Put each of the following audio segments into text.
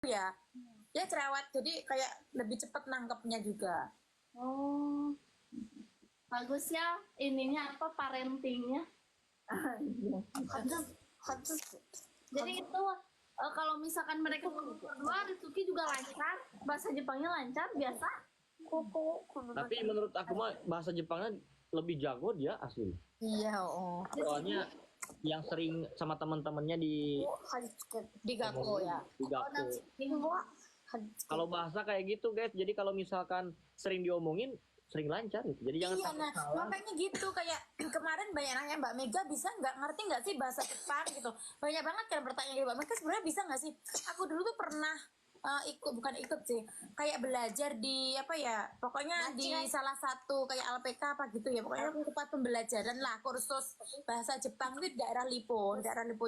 ya. Ya cerewet, jadi kayak lebih cepet nangkepnya juga. Oh, bagus ya ininya apa parentingnya. Jadi itu kalau misalkan mereka berdua, Ritsuki juga lancar, bahasa Jepangnya lancar biasa. Tapi menurut aku mah bahasa Jepangnya lebih jago dia asli. Iya, oh. Soalnya yang sering sama teman-temannya Di Gakko ya. di Gakko. Kalau bahasa kayak gitu guys, jadi kalau misalkan sering diomongin sering lancar gitu. Jadi jangan Iya, takut nah salah. makanya gitu kayak kemarin banyak nanya Mbak Mega bisa ngerti nggak sih bahasa Jepang gitu. Banyak banget kan bertanya Mbak Mega sebenarnya bisa nggak sih? Aku dulu tuh pernah bukan ikut sih, kayak belajar di apa ya, pokoknya di salah satu kayak LPK apa gitu ya, pokoknya tempat pembelajaran lah kursus bahasa Jepang itu di daerah Lipo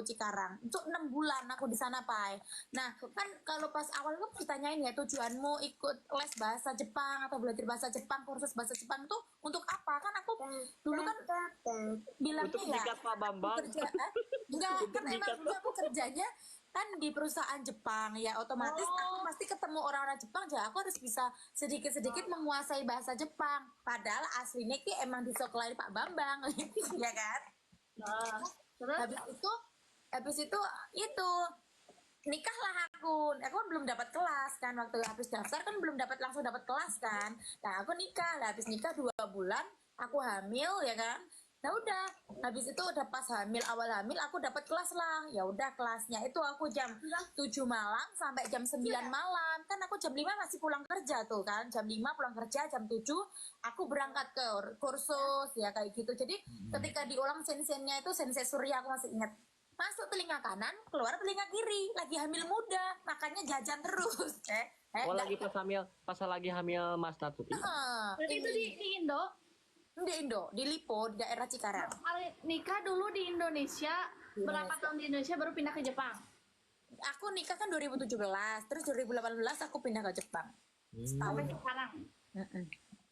Cikarang. Untuk 6 bulan aku di sana Pai. Nah kan kalau pas awal tuh ditanyain ya tujuanmu ikut les bahasa Jepang atau belajar bahasa Jepang, kursus bahasa Jepang tuh untuk apa? Kan aku dulu kan bilangnya Untuk ya dikat Pak Bambang. enggak kan emang dikat. dulu aku kerjanya kan di perusahaan Jepang ya, otomatis aku pasti ketemu orang-orang Jepang, jadi aku harus bisa sedikit-sedikit menguasai bahasa Jepang, padahal aslinya ki emang disekolahkan Pak Bambang ya kan. Nah, terus habis itu nikahlah aku kan belum dapat kelas kan, waktu habis daftar kan belum dapat langsung dapat kelas kan. Nah aku nikah lah, habis nikah 2 bulan aku hamil ya kan. Nah udah, habis itu udah pas awal hamil aku dapat kelas lah. Ya udah kelasnya itu aku jam 7 malam sampai jam 9 malam. Kan aku jam 5 masih pulang kerja tuh kan. Jam 5 pulang kerja, jam 7 aku berangkat ke kursus ya kayak gitu. Jadi ketika diulang sensennya itu sense Surya aku masih ingat. Masuk telinga kanan, keluar telinga kiri. Lagi hamil muda, makanya jajan terus. Oh lagi pas lagi hamil Mas Natsuki. berarti itu di Indo. Di Indo, di Lipo, di daerah Cikarang. Nikah dulu di Indonesia, berapa tahun di Indonesia baru pindah ke Jepang? Aku nikah kan 2017, terus 2018 aku pindah ke Jepang. Sampai sekarang.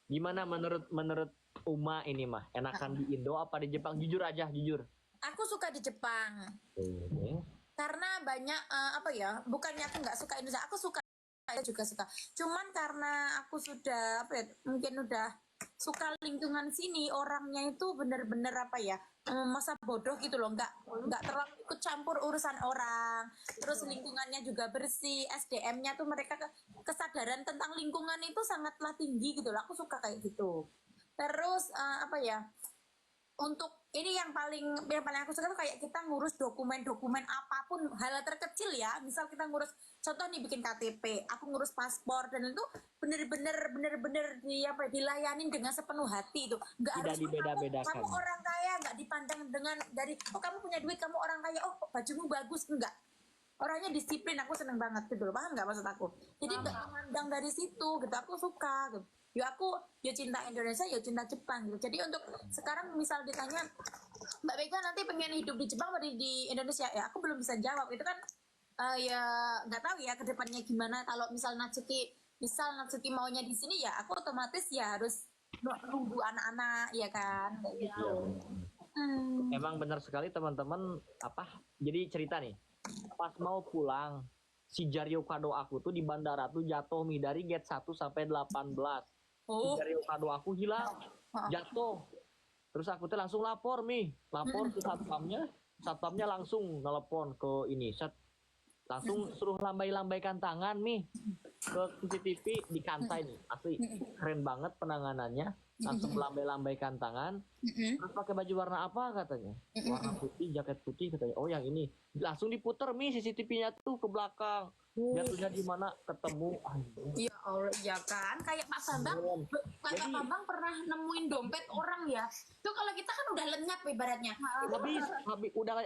Gimana menurut Uma ini mah? Enakan di Indo apa di Jepang? Jujur aja, jujur. Aku suka di Jepang. Oke. Karena banyak apa ya, bukannya aku nggak suka Indonesia, aku suka, saya juga suka. Cuman karena aku sudah apa ya, mungkin udah suka lingkungan sini, orangnya itu bener-bener apa ya, masa bodoh gitu loh, nggak terlalu ikut campur urusan orang, terus lingkungannya juga bersih, SDM-nya tuh mereka kesadaran tentang lingkungan itu sangatlah tinggi gitu loh, aku suka kayak gitu. Terus apa ya, untuk ini yang paling aku suka tuh kayak kita ngurus dokumen-dokumen apapun, hal terkecil ya, misal kita ngurus contoh nih bikin KTP, aku ngurus paspor, dan itu bener-bener dilayanin dengan sepenuh hati itu, nggak Tidak harus dibeda-bedakan. kamu orang kaya, nggak dipandang dengan dari kamu punya duit, kamu orang kaya, bajumu bagus, enggak, orangnya disiplin, aku seneng banget gitu loh, paham nggak maksud aku? Jadi nggak memandang dari situ gitu, aku suka gitu. Ya aku ya cinta Indonesia, ya cinta Jepang gitu. Jadi untuk sekarang misal ditanya Mbak Mega nanti pengen hidup di Jepang atau di Indonesia, ya aku belum bisa jawab itu kan. Ya nggak tahu ya kedepannya gimana. Kalau misal Natsuki maunya di sini, ya aku otomatis ya harus nunggu anak-anak ya kan kayak gitu. Emang benar sekali teman-teman. Jadi cerita nih, pas mau pulang si Jaryo Kado aku tuh di bandara tuh jatuh nih dari gate 1 sampai 18. Si Jaryo Kado aku hilang, jatuh. Terus aku tuh langsung lapor ke satpamnya langsung nelpon ke ini, langsung suruh lambai-lambaikan tangan ke CCTV di Kansai nih, asli keren banget penanganannya, langsung lambai-lambaikan tangan. Terus pakai baju warna apa katanya, warna putih, jaket putih katanya. Oh yang ini, langsung diputer CCTV-nya tuh ke belakang, jatuhnya di mana ketemu. Iya, ya kan, kayak Pak Bambang, Pak Bambang pernah nemuin dompet orang ya. Tuh kalau kita kan udah lenyap ibaratnya.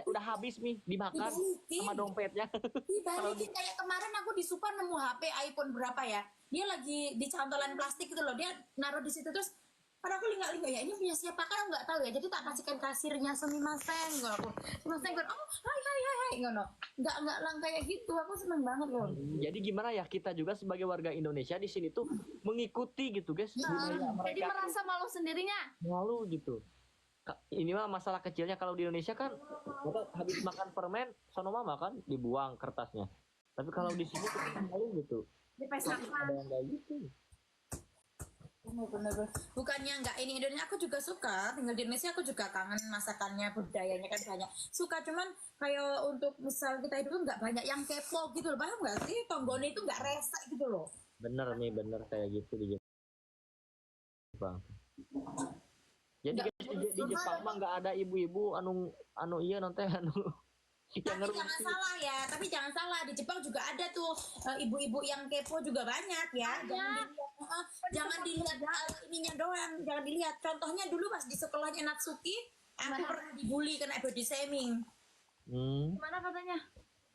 Udah habis dimakan sama dompetnya. Dibalikin kayak kemarin aku di Super nemu HP iPhone berapa ya? Dia lagi di cantolan plastik gitu loh. Dia naruh di situ terus pada aku lihat ya, ini punya siapa kan nggak tahu ya. Jadi tak kasihkan kasirnya, sumimasen ngono aku. Sumimasen kan, oh hai ngono. Nggak lang kayak gitu. Aku seneng banget loh. Jadi gimana ya, kita juga sebagai warga Indonesia di sini tuh mengikuti gitu guys. Jadi merasa malu sendirinya. Malu gitu. Ini mah masalah kecilnya. Kalau di Indonesia kan habis makan permen sono mama kan dibuang kertasnya. Tapi kalau di sini tuh malu gitu. Dipesangkan. Ada yang kayak gitu. Bener. Bukannya nggak ini Indonesia, aku juga suka tinggal di Indonesia, aku juga kangen masakannya, budayanya kan banyak suka, cuman kayak untuk misal kita hidup tuh nggak banyak yang kepo gitu loh, paham nggak sih, tonggone itu nggak rese gitu loh. Bener nih, bener kayak gitu di Jepang. Jadi Nggak, guys, di Jepang mah nggak ada ibu-ibu anu iya nanti anu yang tapi jangan salah ya, tapi jangan salah, di Jepang juga ada tuh ibu-ibu yang kepo juga banyak ya. Jangan dilihat ininya doang, jangan dilihat. Contohnya dulu pas di sekolahnya Natsuki, aku pernah dibully kena body shaming. Gimana katanya?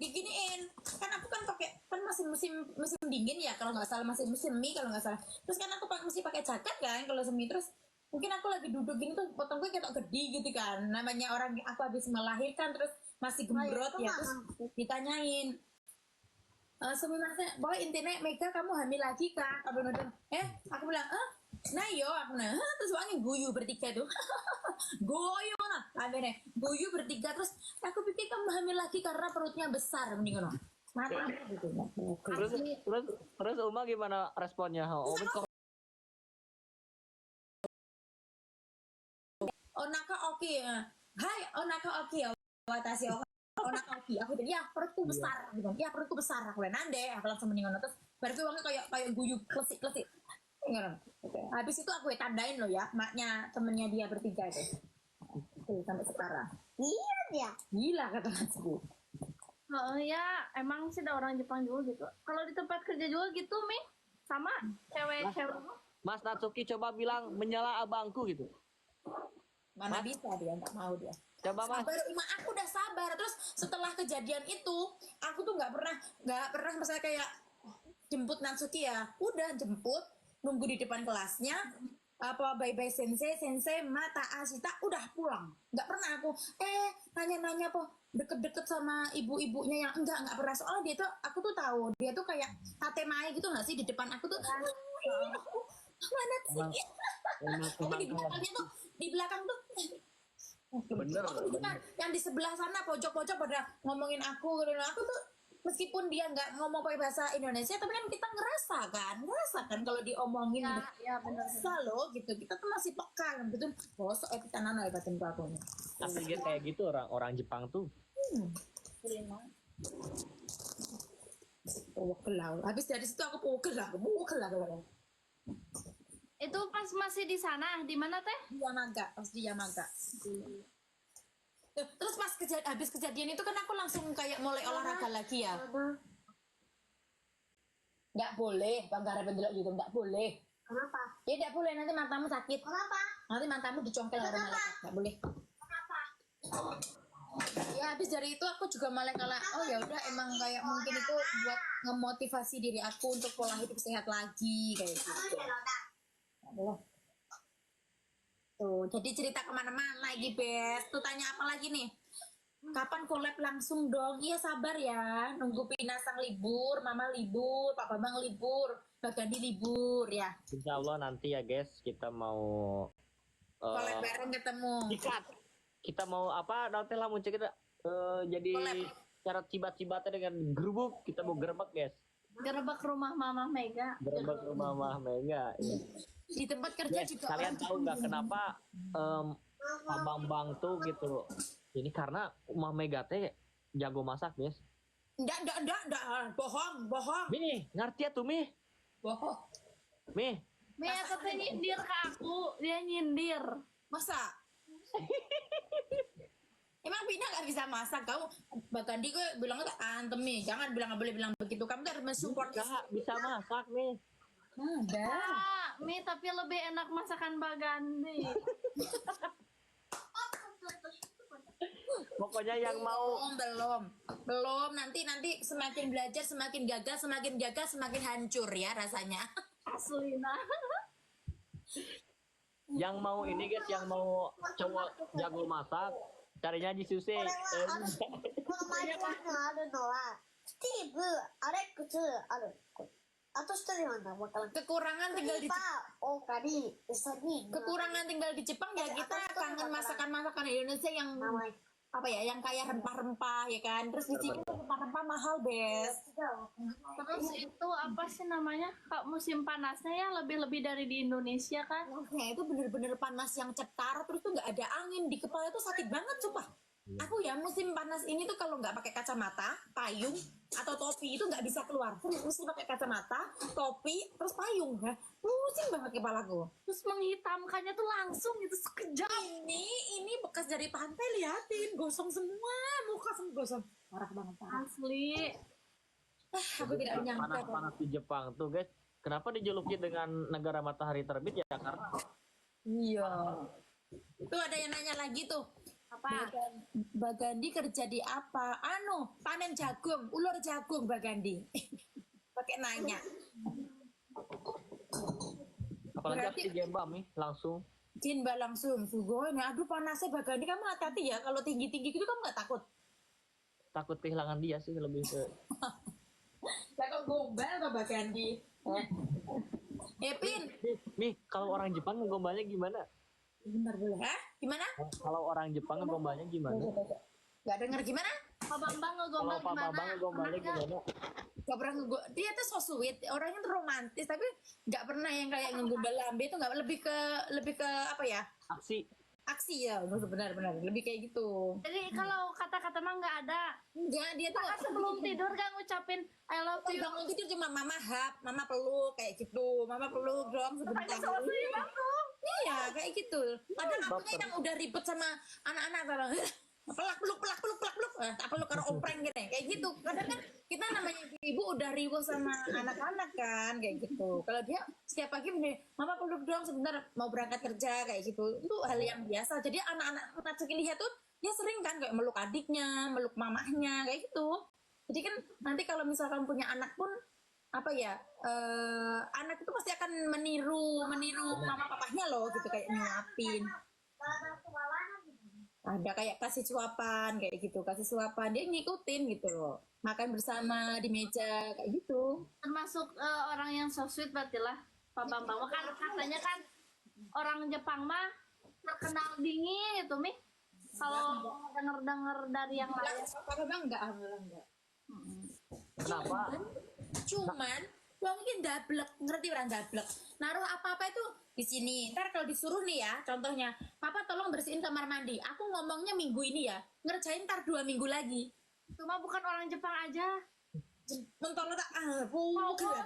Diginiin, kan aku kan pakai, kan masih musim dingin ya kalau nggak salah, masih musim semi kalau nggak salah. Terus kan aku mesti pakai jaket kan kalau semi, terus mungkin aku lagi duduk gini tuh potong gue kayak gede gitu kan, namanya orang aku habis melahirkan terus masih gembrot ya, terus ditanyain semi mana, boy intinya Mega kamu hamil lagi kak, aku bilang aku bilang nah yo aku terus wangi guyu bertiga tuh guyu nah akhirnya guyu bertiga, terus aku pikir kamu hamil lagi karena perutnya besar mendingan mata gitu. Terus Uma gimana responnya? Onaka oke hai onaka oke watashi onaka oke, aku bilang ya perutku besar gitu, ya perutku besar, aku bilang nande, aku langsung mendingan, terus berarti wangi kayak guyu klesik habis itu aku tandain loh ya maknya temennya dia bertiga itu sampai sekarang. Iya dia gila kata aku. Oh ya, emang sih ada orang Jepang juga gitu. Kalau di tempat kerja juga gitu, Mi. Sama cewek-cewek. Mas Natsuki coba bilang menyala abangku gitu. Mana bisa dia, nggak mau dia. Coba Mas. Sabar, aku udah sabar. Terus setelah kejadian itu, aku tuh nggak pernah misalnya kayak jemput Natsuki ya. Udah jemput, nunggu di depan kelasnya. Apa bye sensei mata asita udah pulang, nggak pernah aku nanya apa deket-deket sama ibu-ibunya yang enggak pernah, soalnya dia tuh aku tuh tahu dia tuh kayak tatemae gitu nggak sih di depan aku tuh mana sih di belakang tuh bener. Yang di sebelah sana pojok-pojok pada ngomongin aku tuh meskipun dia nggak ngomong pakai bahasa Indonesia, tapi kan kita ngerasa kan kalau diomongin ya benar loh gitu, kita tuh masih peka kan gitu, bosok kita nana batin aku nih. Asli kayak gitu orang Jepang tuh. Kelau. Habis dari situ aku kelau. Itu pas masih di sana, di mana teh? Di Yamaga. Terus pas habis kejadian itu kan aku langsung kayak mulai olahraga lagi ya. Nggak boleh, Banggara Bendelok juga nggak boleh. Kenapa? Ya nggak boleh, nanti matamu sakit. Kenapa? Nanti matamu dicongkel oleh malaikat, nggak boleh. Kenapa? Ya habis dari itu aku juga malah kalah, ya udah emang kayak mungkin itu buat ngemotivasi diri aku untuk pola hidup sehat lagi kayak gitu. Tuh, jadi cerita kemana-mana lagi, Bes. Tuh tanya apa lagi nih? Kapan collab langsung dong? Iya sabar ya. Nunggu Pinasang libur, Mama libur, Pak Bambang libur, Mbak Gandhi libur ya. Insya Allah nanti ya guys, kita mau Collab bareng ketemu. Kita mau apa? Nanti lah muncul kita jadi cara cibat-cibatnya dengan gerubuk. Kita mau gerbek guys. Gerbek rumah Mama Mega. Gerbek rumah Mama Mega. Ya. Di tempat kerja juga. Kalian tahu nggak kenapa Pak Bambang tuh gitu? Ini karena Mama Mega teh jago masak guys. Enggak, bohong. Mi, ngerti ya tuh Mi? Bohong. Mi Katanya nyindir ke aku, dia nyindir. Masa? Emang Pina gak bisa masak? Kamu bahkan di gue bilang antem nih, jangan nggak boleh bilang begitu. Kamu tuh harus mensupport. bisa masak Mi. Ada. Mi tapi lebih enak masakan Mbak Gandhi. Pokoknya yang mau belum nanti semakin belajar semakin gagal, semakin hancur ya rasanya. Aslina. Yang mau ini guys, yang mau cowok jago masak, carinya di Susi. Kekurangan tinggal di Jepang ya, kita kangen masakan Indonesia yang apa ya, yang kayak rempah-rempah ya kan. Terus di sini tuh rempah-rempah mahal, Bes. Terus itu apa sih namanya? Kak, musim panasnya ya lebih-lebih dari di Indonesia kan? Panasnya itu bener-bener panas yang cetar, terus tuh nggak ada angin di kepala, tuh sakit banget sumpah. Aku ya musim panas ini tuh kalau nggak pakai kacamata, payung atau topi itu nggak bisa keluar. Terus mesti pakai kacamata, topi, terus payung ya. Pusing banget kepalaku. Terus menghitamkannya tuh langsung itu sekejap. Ini bekas dari pantai, liatin, gosong semua, muka semua gosong. Parah banget, parah. Asli. Aku tidak menyangka. Panas-panas di Jepang tuh guys. Kenapa dijuluki dengan negara matahari terbit ya? Karena Iya. Tuh ada yang nanya lagi tuh. Apa? Bagandi kerja di apa? Anu, panen jagung, ulur jagung Bagandi. Pakai nanya. apalagi Berarti- aksi Gembam nih langsung. Jin mbak langsung, Sugo, ini aduh panasnya Bagandi, kamu hati-hati ya, kalau tinggi-tinggi gitu kamu nggak takut? Takut kehilangan dia sih lebih ke. Takut gombal atau Bagandi? Pin, Nih kalau orang Jepang ngegombalnya gimana? bentar dulu. Hah? Gimana? Kalau orang Jepang ngegombalnya gimana? Gak denger gimana? Pak Bambang Kalau ngegombal Pak gimana? Bambang ngegombalnya Pernah nggak? gimana? Gak pernah dia tuh so sweet, orangnya tuh romantis, tapi gak pernah yang kayak ngegombal lambe itu, gak lebih ke apa ya? Aksi. Aksi ya, benar-benar lebih kayak gitu. Jadi kalau kata-kata mah nggak ada. Enggak, dia tuh Kan sebelum tidur kan ngucapin I love you. bangun tidur cuma mama hap, mama peluk kayak gitu, mama peluk dong sebentar. Sama si Bambang. Iya kayak gitu. Padahal akunya yang udah ribet sama anak-anak kalau pelak, tak peluk karo opreng gitu kayak gitu. Kadang kan kita namanya ibu udah ribut sama anak-anak kan kayak gitu. Kalau dia setiap pagi mama peluk dong sebentar mau berangkat kerja kayak gitu. Itu hal yang biasa. Jadi anak-anak Natsuki lihat tuh dia sering kan kayak meluk adiknya, meluk mamahnya kayak gitu. Jadi kan nanti kalau misalkan punya anak pun apa ya, anak itu pasti akan meniru mama papahnya loh gitu, kayak nyuapin, ada kayak kasih suapan kayak gitu, kasih suapan dia ngikutin gitu loh, makan bersama di meja kayak gitu. Termasuk orang yang so sweet berarti lah Pak Bambang. Kan katanya kan orang Jepang mah terkenal dingin gitu Mi. Kalau denger-denger dari yang lain. Apa bang enggak, alhamdulillah enggak. Kenapa? Cuman mungkin dablek, ngerti orang dablek, naruh apa-apa itu di sini. Ntar kalau disuruh nih ya, contohnya, papa tolong bersihin kamar mandi, aku ngomongnya minggu ini ya, ngerjain ntar 2 minggu lagi. Cuma bukan orang Jepang aja. Mentol tak bukan ya,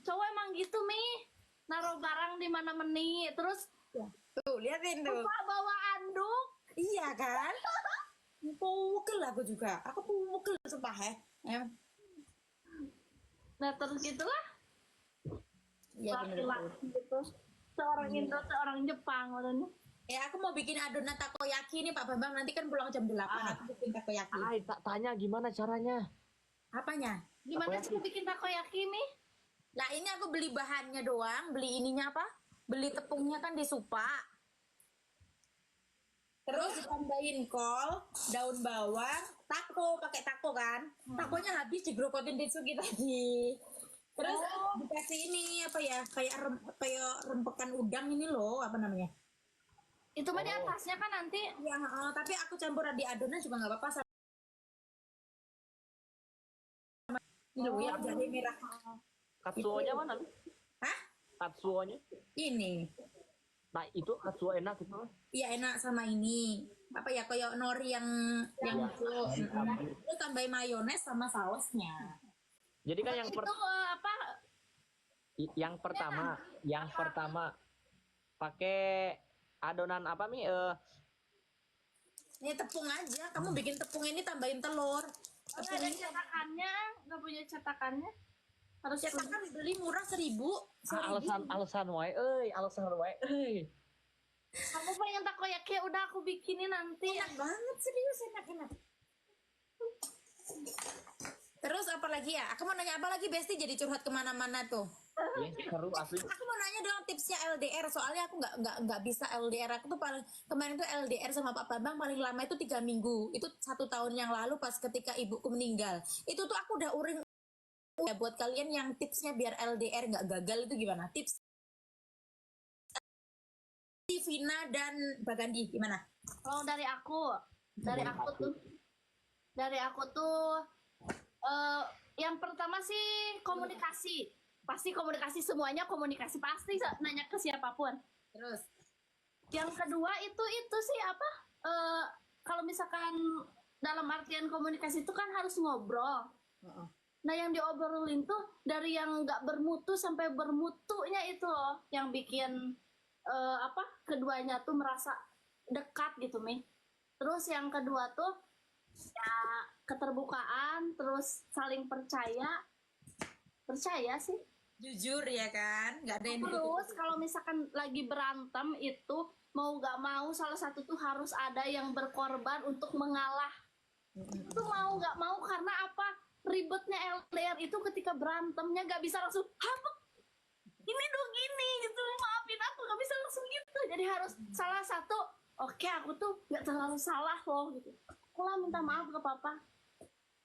Cowok emang gitu Mi. Naruh barang di mana meni. Terus tuh liatin tuh. lupa bawa anduk. Iya kan? Pukul aku juga. Aku pukul sumpah ya. Nah terus gitulah. Iya bener. Laki-laki gitu. Seorang Indo, seorang Jepang. Katanya. Ya aku mau bikin adonan takoyaki nih Pak Bambang, nanti kan pulang jam 8 aku bikin takoyaki. Ay, tak tanya gimana caranya? Apanya? Gimana Takoyaki. sih bikin takoyaki Mi? Nah ini aku beli bahannya doang, beli ininya apa? Beli tepungnya kan di Supa. Terus ditambahin kol, daun bawang, tako, pakai tako kan. Takonya habis digrokotin Tetsuki tadi. Terus dikasih ini apa ya? Kayak rempekan udang ini loh, apa namanya? Itu mah di atasnya kan nanti. Ya, tapi aku campur di adonan juga nggak apa-apa. Ini loh ya, jahe merah. Katsuonya mana? Hah? Katsuonya? Ini. Nah itu katsuo enak gitu. Iya enak sama ini. Apa ya, kayak nori yang itu. Terus tambahin mayones sama sausnya. Jadi kan yang Itu apa? yang pertama pakai adonan apa Mi? Ini tepung aja. Kamu bikin tepung ini tambahin telur. Nggak ada cetakannya, nggak punya cetakannya. Harus Cetakan beli murah 1.000. alasan wae, alasan wae, Kamu pengen takoyaki, udah aku bikinin nanti. Enak banget, serius enak. Terus apa lagi ya? Aku mau nanya apa lagi, Besti, jadi curhat kemana-mana tuh. Ya, seru asli. Aku mau nanya dong tipsnya LDR, soalnya aku nggak bisa LDR. Aku tuh paling kemarin tuh LDR sama Pak Bambang paling lama itu 3 minggu. Itu 1 tahun yang lalu pas ketika ibuku meninggal. Itu tuh aku udah uring. Ya, buat kalian yang tipsnya biar LDR nggak gagal itu gimana? Tips Vina dan Bagandi gimana? Kalau dari aku, Dari aku tuh yang pertama sih komunikasi. Pasti komunikasi, semuanya komunikasi, pasti nanya ke siapapun. Terus Yang kedua itu sih apa? Kalau misalkan dalam artian komunikasi itu kan harus ngobrol. Nah, yang diobrolin tuh dari yang nggak bermutu sampai bermutunya itu loh, yang bikin apa? Keduanya tuh merasa dekat gitu, Mi. Terus yang kedua tuh ya keterbukaan, terus saling percaya sih. jujur ya kan, nggak ada yang Terus kalau misalkan lagi berantem itu mau gak mau salah satu tuh harus ada yang berkorban untuk mengalah. Itu mau gak mau, karena apa? Ribetnya LDR itu ketika berantemnya gak bisa langsung "Hapuk, ini dong gini gitu, maafin aku, gak bisa langsung gitu. Jadi harus salah satu, oke aku tuh gak terlalu salah loh gitu, aku lah minta maaf ke papa.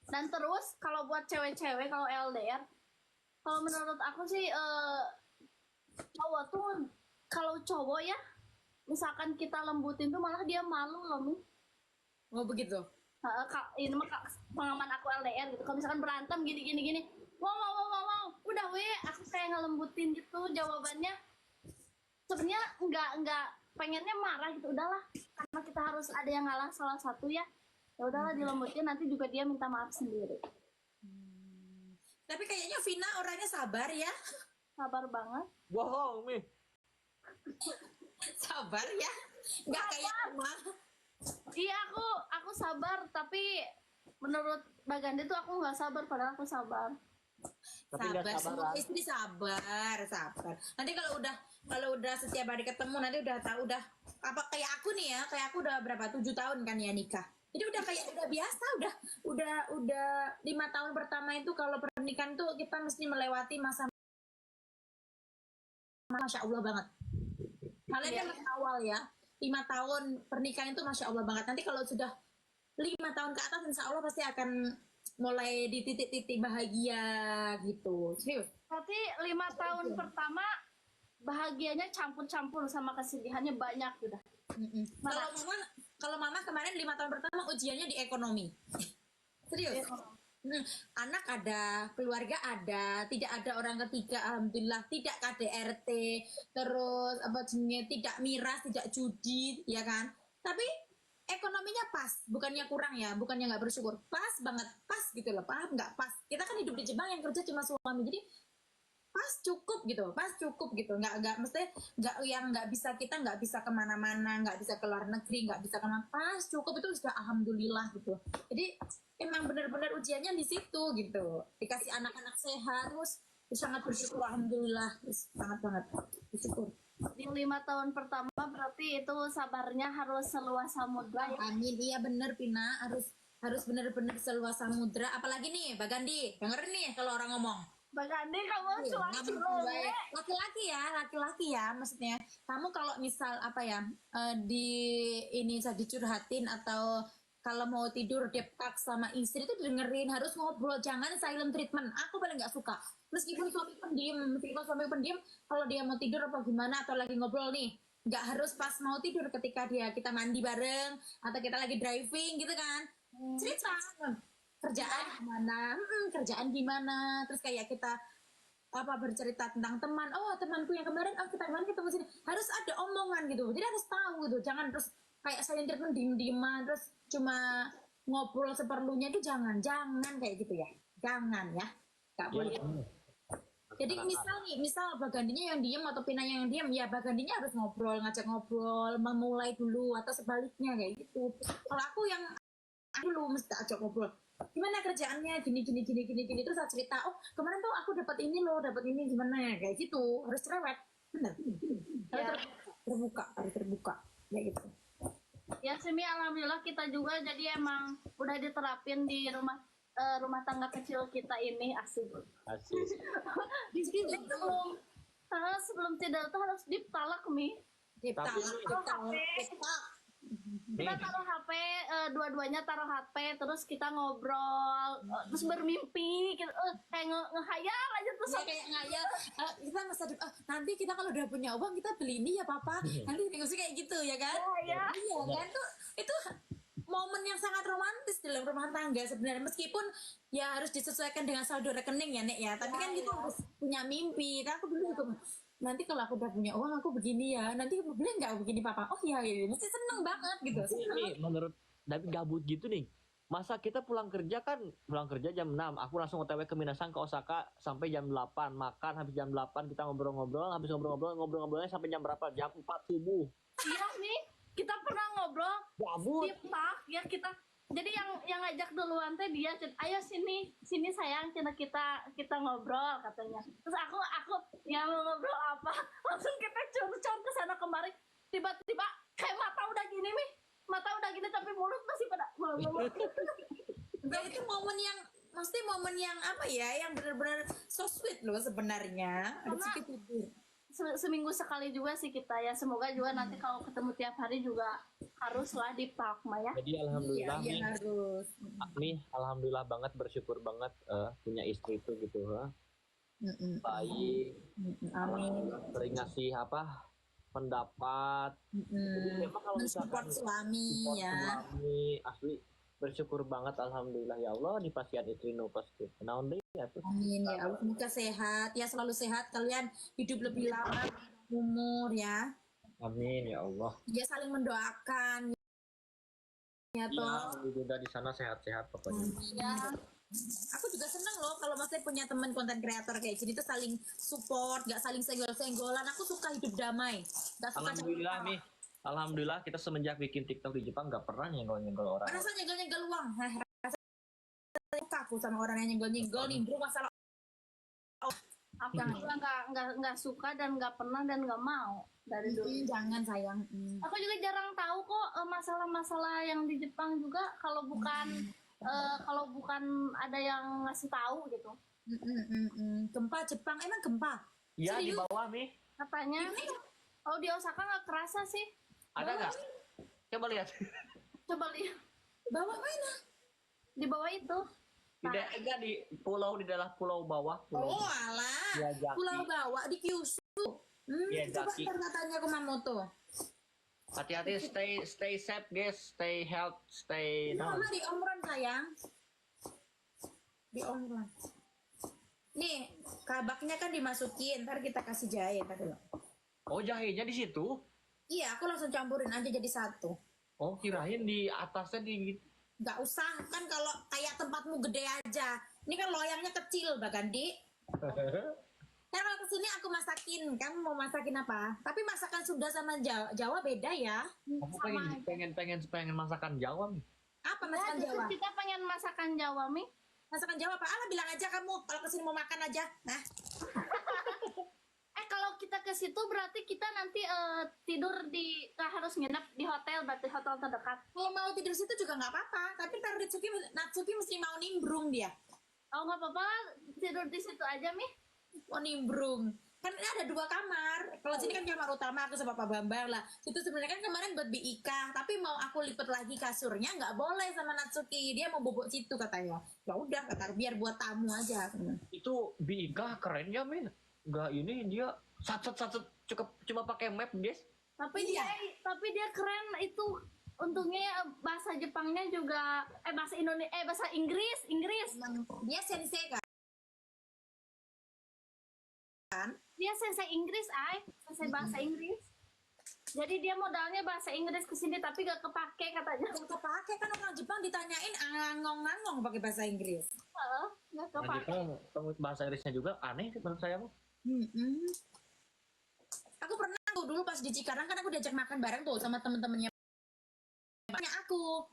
Dan terus kalau buat cewek-cewek, kalau LDR, kalau menurut aku sih cowok tuh, kalau cowok ya misalkan kita lembutin tuh malah dia malu loh, Mi. mau begitu. Ini mah pengalaman aku LDR gitu. Kalau misalkan berantem gini, wow, udah aku kayak ngelembutin gitu jawabannya. Sebenarnya nggak pengennya marah gitu, udahlah, karena kita harus ada yang ngalah salah satu ya. Ya udahlah dilembutin, nanti juga dia minta maaf sendiri. Tapi kayaknya Vina orangnya sabar ya. Sabar banget. Bohong, Mi. Sabar ya. Nggak kayak emang. Iya, aku sabar, tapi menurut Bagandi tuh aku nggak sabar, padahal aku sabar. Tapi nggak Sabar, semua sabaran. istri sabar. Nanti kalau udah setiap hari ketemu nanti udah tahu udah apa kayak aku nih ya, kayak aku udah berapa 7 tahun kan ya nikah. Jadi udah kayak udah biasa, udah 5 tahun pertama itu kalau pernikahan tuh kita mesti melewati masa Masya Allah banget. Kalian kan masih awal ya, 5 tahun pernikahan itu Masya Allah banget. Nanti kalau sudah 5 tahun ke atas Insya Allah pasti akan mulai di titik-titik bahagia gitu. Serius. Tapi 5 tahun pertama bahagianya campur-campur sama kesedihannya banyak udah. Kalau mama kemarin 5 tahun pertama ujiannya di ekonomi. Serius. Anak ada, keluarga ada, tidak ada orang ketiga, alhamdulillah, tidak KDRT, terus apa jenisnya, tidak miras, tidak judi, ya kan? Tapi ekonominya pas, bukannya kurang ya, bukannya nggak bersyukur, pas banget, pas gitu loh, paham nggak? Pas. Kita kan hidup di Jepang yang kerja cuma suami, jadi pas cukup gitu, nggak mesti nggak bisa, kita nggak bisa kemana-mana, nggak bisa ke luar negeri, nggak bisa kemana, pas cukup itu sudah alhamdulillah gitu. Jadi emang benar-benar ujiannya di situ gitu, dikasih anak-anak sehat, terus sangat bersyukur alhamdulillah, sangat banget bersyukur. Di 5 tahun pertama berarti itu sabarnya harus seluas samudra ya. Amin, iya bener Pina, harus benar-benar seluas samudra. Apalagi nih Bagandi, dengerin nih kalau orang ngomong. Bagandi kamu laki-laki ya maksudnya kamu kalau misal apa ya di ini saya dicurhatin atau kalau mau tidur deptak sama istri itu dengerin, harus ngobrol, jangan silent treatment. Aku paling nggak suka meskipun suami pendiam, kalau dia mau tidur apa gimana atau lagi ngobrol nih, nggak harus pas mau tidur, ketika kita mandi bareng atau kita lagi driving gitu kan, cerita kerjaan gimana, terus kayak kita apa bercerita tentang teman, temanku yang kemarin kita kemarin ketemu sini, harus ada omongan gitu, jadi harus tahu gitu, jangan terus kayak silent treatment diem-dieman terus cuma ngobrol seperlunya, itu jangan kayak gitu ya, jangan ya, nggak boleh. Jadi misal Bagandinya yang diem atau Pinanya yang diem, ya Bagandinya harus ngobrol, ngajak ngobrol, memulai dulu, atau sebaliknya kayak gitu. Kalau aku yang dulu mesti ajak ngobrol, gimana kerjaannya, gini, terus saya cerita, kemarin tuh aku dapat ini gimana ya, kayak gitu, harus cerewet, bener, harus terbuka, kayak gitu. Ya Simi, alhamdulillah kita juga jadi emang udah diterapin di rumah tangga kecil kita ini, asik. Sebelum tidur tuh harus ditalak, Mi. Ditalak. Kita taruh HP, dua-duanya taruh HP, terus kita ngobrol, terus bermimpi, gitu, kayak ngehayal aja terus. Ya, kayak ngayal, kita masa nanti kita kalau udah punya uang kita beli ini ya papa, nanti kayak gitu ya kan? Iya. Iya kan, tuh itu momen yang sangat romantis dalam rumah tangga sebenarnya, meskipun ya harus disesuaikan dengan saldo rekening ya Nek ya, tapi kan kita harus punya mimpi. Kan aku dulu juga, nanti kalau aku udah punya uang aku begini ya, nanti boleh nggak begini papa, oh iya gitu, mesti seneng banget gitu. Ini menurut David gabut gitu nih. Masa kita pulang kerja jam 6, aku langsung OTW ke Minasang ke Osaka sampai jam 8, makan habis jam 8 kita ngobrol-ngobrol, habis ngobrol-ngobrolnya sampai jam berapa? Jam 4 subuh. Iya nih, kita pernah ngobrol Gabut. di park ya kita. Jadi yang ngajak duluan teh dia, ayo sini sayang, kita ngobrol katanya. Terus aku yang mau ngobrol apa? Langsung kita cur-cur ke sana kemari. Tiba-tiba kayak mata udah gini nih, tapi mulut masih pada. Nah, itu momen yang apa ya, yang benar-benar so sweet loh sebenarnya. Ada Karena- sedikit tidur. Seminggu sekali juga sih kita ya. Semoga juga nanti kalau ketemu tiap hari juga haruslah di park ya. Jadi alhamdulillah Iya nih, harus. alhamdulillah banget, bersyukur banget punya istri itu gitu, baik, Amin. sering ngasih pendapat. Jadi memang kalau Mensupport misalkan suami support ya. suami, asli bersyukur banget, alhamdulillah ya Allah dipasihan istri nu pasti. Naon deui atuh. Amin ya Allah, semoga sehat ya, selalu sehat, kalian hidup lebih lama umur ya. Amin ya Allah. Ya saling mendoakan ya Ya, toh. juga di sana sehat-sehat pokoknya. Ya, Aku juga seneng loh kalau maksudnya punya teman konten kreator kayak gini tuh saling support, gak saling senggol-senggolan. Aku suka hidup damai, gak suka Alhamdulillah nih. Alhamdulillah kita semenjak bikin TikTok di Jepang nggak pernah nyenggol-nyenggol orang. rasa nyenggol-nyenggol uang. Rasanya suka aku sama orang yang nyenggol-nyenggol nih, bro, masalah aku juga nggak suka dan nggak pernah dan nggak mau dari dulu. jangan sayang. Aku juga jarang tahu kok masalah-masalah yang di Jepang juga kalau bukan ada yang ngasih tahu gitu. Gempa Jepang, emang gempa? Iya di Serius? bawah nih. Katanya kalau di Osaka nggak kerasa sih. Ada nggak? Coba lihat. Coba lihat Bawa mana? di bawah itu. Enggak di daerah pulau bawah. Oh alah, Miyazaki. Pulau Bawah di Kyushu. Coba Miyazaki. ntar tanya ke Mamoto. Hati-hati, stay safe guys, stay health, stay Mama di Omron sayang. Di Omron. Nih, kabaknya kan dimasukin, ntar kita kasih jahe tadi loh. Oh jahenya di situ? Iya, aku langsung campurin aja jadi satu. Oh kirain di atasnya di. Gak usah, kan kalau kayak tempatmu gede aja. Ini kan loyangnya kecil bahkan, Di. Nah, kalau kesini aku masakin. Kamu mau masakin apa? Tapi masakan Sunda sama Jawa beda ya. Aku pengen masakan Jawa nih. Apa Ya, masakan justru Jawa? kita pengen masakan Jawa Mi. Masakan Jawa apa? Alah bilang aja kamu kalau kesini mau makan aja. Nah, Kalau kita ke situ berarti kita nanti tidur harus nginep di hotel, berarti hotel terdekat. kalau mau tidur situ juga nggak apa-apa. Tapi ntar Natsuki mesti mau nimbrung dia. Oh nggak apa-apa, tidur di situ aja Mi. Mau nimbrung. Kan ini ada 2 kamar. Kalau sini kan kamar utama aku sama Pak Bambang lah. Itu sebenarnya kan kemarin buat BIK, tapi mau aku lipat lagi kasurnya nggak boleh sama Natsuki. Dia mau bobok situ katanya. Ya udah kata biar buat tamu aja. Itu Bika keren ya men. Enggak ini dia sat cukup cuma pakai map guys. Tapi Iya. dia keren itu. Untungnya bahasa Jepangnya juga bahasa Indonesia bahasa Inggris. Emang dia sensei kan? Dia sensei Inggris, sensei bahasa Inggris. Jadi dia modalnya bahasa Inggris ke sini tapi gak kepake katanya. Kalau kepake kan orang Jepang ditanyain angong-angong pakai bahasa Inggris. Gak Nah, kepake. Jepang bahasa Inggrisnya juga aneh menurut saya. Aku pernah tuh dulu pas di Cikarang kan aku diajak makan bareng tuh sama temen-temennya. Tanya aku,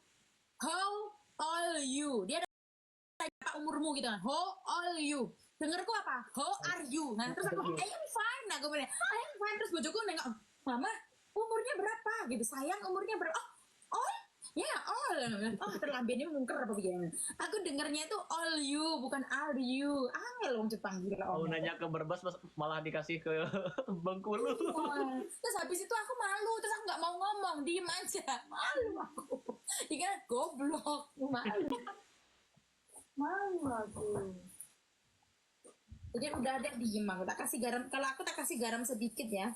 how old you? Dia tanya apa umurmu gitu kan. How old you? Dengerku apa? How are you? Nah terus aku, I am fine. Nah, aku bilang, I am fine. Terus bojoku nengok, mama umurnya berapa? Gitu, sayang umurnya berapa? Oh, ya all. Oh terlambiannya mungker apa begini. Aku dengernya itu all you, bukan are you. Angel orang Jepang gila. Mau nanya ke Brebes malah dikasih ke Bengkulu. Terus habis itu aku malu, terus aku nggak mau ngomong, diem aja, malu aku. Dikira goblok, malu aku. Jadi udah ada diem aku, tak kasih garam. Kalau aku tak kasih garam sedikit ya.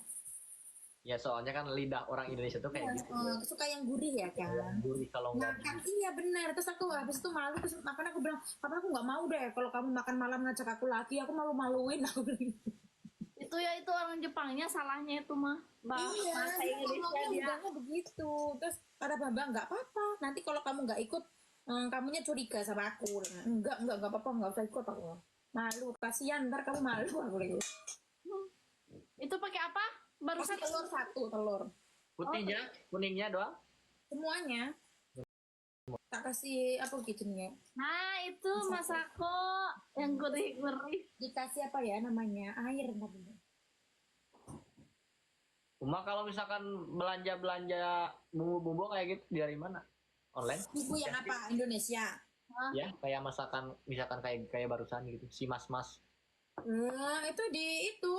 Ya soalnya kan lidah orang Indonesia tuh kayak gitu. Suka yang gurih ya kan. Gurih kalau Nah nggak kan iya benar. Terus aku habis itu malu, terus makanya aku bilang, papa aku nggak mau deh kalau kamu makan malam ngajak aku lagi, aku malu-maluin aku bilang gitu. Itu ya itu orang Jepangnya salahnya itu mah. Iya, Bahasa dia Inggrisnya ngomongnya dia. udahnya begitu. Terus kata baba nggak apa-apa. Nanti kalau kamu nggak ikut, kamunya curiga sama aku. Enggak apa-apa, nggak usah ikut aku. Malu, kasihan ntar kamu malu aku gitu. Itu pakai apa? Barusan Kasih telur satu telur, Kuningnya doang. semuanya. Tak kasih apa gitu nih ya? Nah, itu Masako yang gurih-gurih. Dikasih apa ya namanya? Air namanya. Uma kalau misalkan belanja bumbu-bumbu kayak gitu dari mana? Online? Ibu yang apa? Indonesia. Ya, kayak masakan misalkan kayak barusan gitu. Si Mas-mas. Itu di itu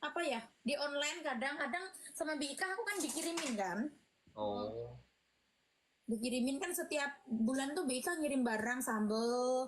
apa ya? Di online kadang-kadang sama Bika aku kan dikirimin kan. Oh. Dikirimin kan setiap bulan tuh Bika ngirim barang sambel